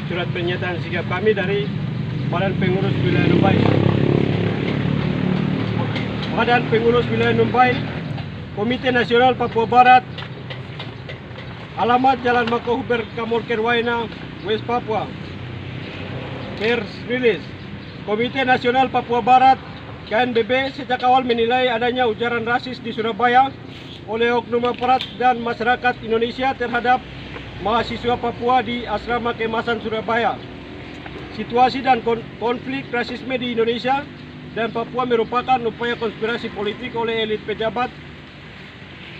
surat pernyataan sikap kami dari Badan Pengurus Wilayah Numbai. Badan Pengurus Wilayah Numbai, Komite Nasional Papua Barat, alamat Jalan Makohuber Kamorker Waina, West Papua. Pers rilis, Komite Nasional Papua Barat KNBB sejak awal menilai adanya ujaran rasis di Surabaya oleh oknum aparat dan masyarakat Indonesia terhadap mahasiswa Papua di Asrama Keemasan Surabaya. Situasi dan konflik rasisme di Indonesia dan Papua merupakan upaya konspirasi politik oleh elit pejabat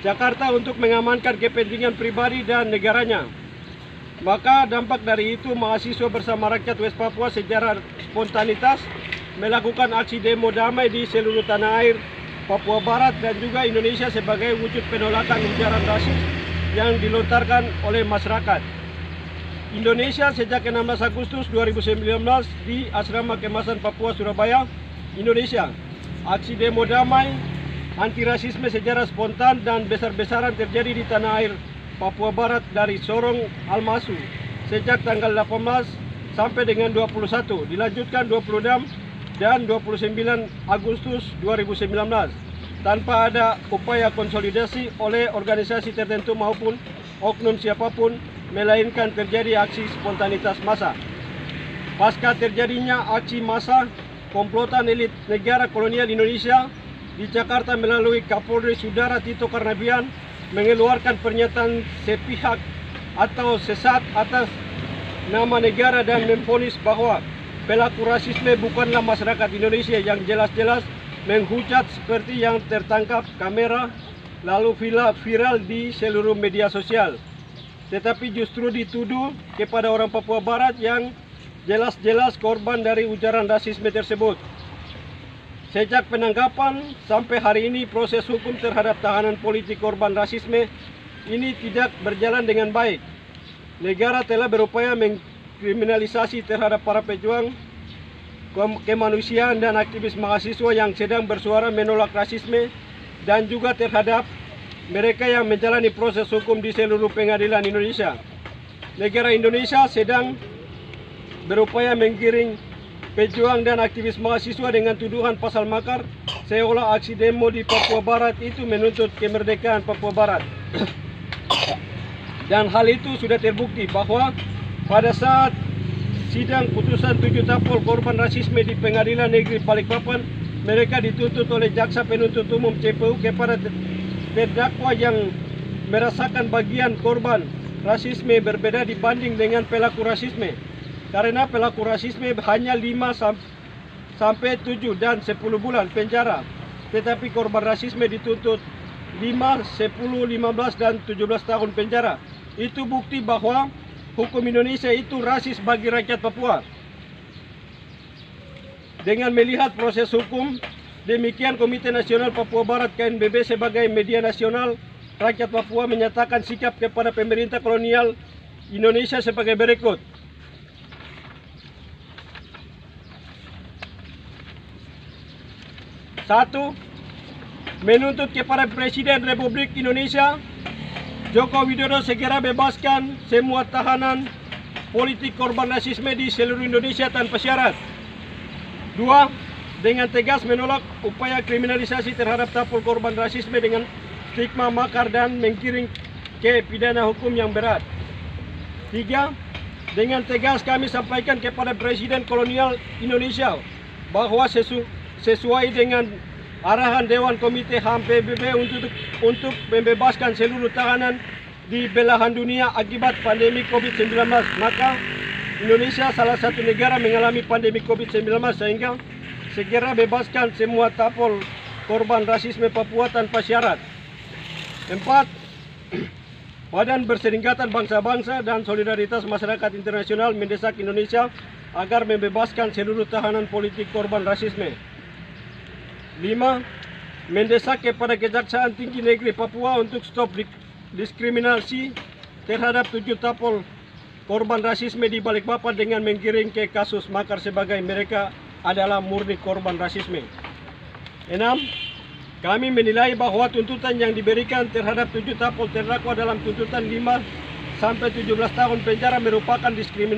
Jakarta untuk mengamankan kepentingan pribadi dan negaranya. Maka dampak dari itu mahasiswa bersama rakyat West Papua secara spontanitas melakukan aksi demo damai di seluruh tanah air Papua Barat dan juga Indonesia sebagai wujud penolakan ujaran rasis yang dilontarkan oleh masyarakat Indonesia sejak 16 Agustus 2019 di Asrama Keemasan Papua Surabaya, Indonesia. Aksi demo damai anti rasisme secara spontan dan besar-besaran terjadi di tanah air Papua Barat dari Sorong Almasu sejak tanggal 18 sampai dengan 21, dilanjutkan 26 dan 29 Agustus 2019 tanpa ada upaya konsolidasi oleh organisasi tertentu maupun oknum siapapun, melainkan terjadi aksi spontanitas massa. Pasca terjadinya aksi massa, komplotan elit negara kolonial Indonesia di Jakarta melalui Kapolri Saudara Tito Karnavian mengeluarkan pernyataan sepihak atau sesat atas nama negara dan memvonis bahwa pelaku rasisme bukanlah masyarakat Indonesia yang jelas-jelas menghujat seperti yang tertangkap kamera lalu viral di seluruh media sosial, tetapi justru dituduh kepada orang Papua Barat yang jelas-jelas korban dari ujaran rasisme tersebut. Sejak penangkapan sampai hari ini proses hukum terhadap tahanan politik korban rasisme ini tidak berjalan dengan baik. Negara telah berupaya mengkriminalisasi terhadap para pejuang kemanusiaan dan aktivis mahasiswa yang sedang bersuara menolak rasisme dan juga terhadap mereka yang menjalani proses hukum di seluruh pengadilan Indonesia. Negara Indonesia sedang berupaya menggiring pejuang dan aktivis mahasiswa dengan tuduhan pasal makar seolah aksi demo di Papua Barat itu menuntut kemerdekaan Papua Barat. Dan hal itu sudah terbukti bahwa pada saat sidang putusan 7 tapol korban rasisme di Pengadilan Negeri Balikpapan, mereka dituntut oleh Jaksa Penuntut Umum CPU kepada terdakwa yang merasakan bagian korban rasisme berbeda dibanding dengan pelaku rasisme. Karena pelaku rasisme hanya 5 sampai 7 dan 10 bulan penjara, tetapi korban rasisme dituntut 5, 10, 15 dan 17 tahun penjara. Itu bukti bahwa hukum Indonesia itu rasis bagi rakyat Papua. Dengan melihat proses hukum, demikian Komite Nasional Papua Barat KNBB sebagai media nasional rakyat Papua menyatakan sikap kepada pemerintah kolonial Indonesia sebagai berikut. 1. Menuntut kepada Presiden Republik Indonesia Joko Widodo segera bebaskan semua tahanan politik korban rasisme di seluruh Indonesia tanpa syarat. 2. Dengan tegas menolak upaya kriminalisasi terhadap tapol korban rasisme dengan stigma makar dan menggiring ke pidana hukum yang berat. 3. Dengan tegas kami sampaikan kepada Presiden kolonial Indonesia bahwa sesuai dengan arahan Dewan Komite HAM PBB untuk membebaskan seluruh tahanan di belahan dunia akibat pandemi COVID-19, maka Indonesia salah satu negara mengalami pandemi COVID-19 sehingga segera bebaskan semua tapol korban rasisme Papua tanpa syarat. 4. Badan Perserikatan Bangsa-Bangsa dan Solidaritas Masyarakat Internasional mendesak Indonesia agar membebaskan seluruh tahanan politik korban rasisme. 5. Mendesak kepada Kejaksaan Tinggi Negeri Papua untuk stop diskriminasi terhadap 7 tapol korban rasisme di Balikpapan dengan menggiring ke kasus makar sebagai mereka adalah murni korban rasisme. 6. Kami menilai bahwa tuntutan yang diberikan terhadap 7 tapol terdakwa dalam tuntutan 5 sampai 17 tahun penjara merupakan diskriminasi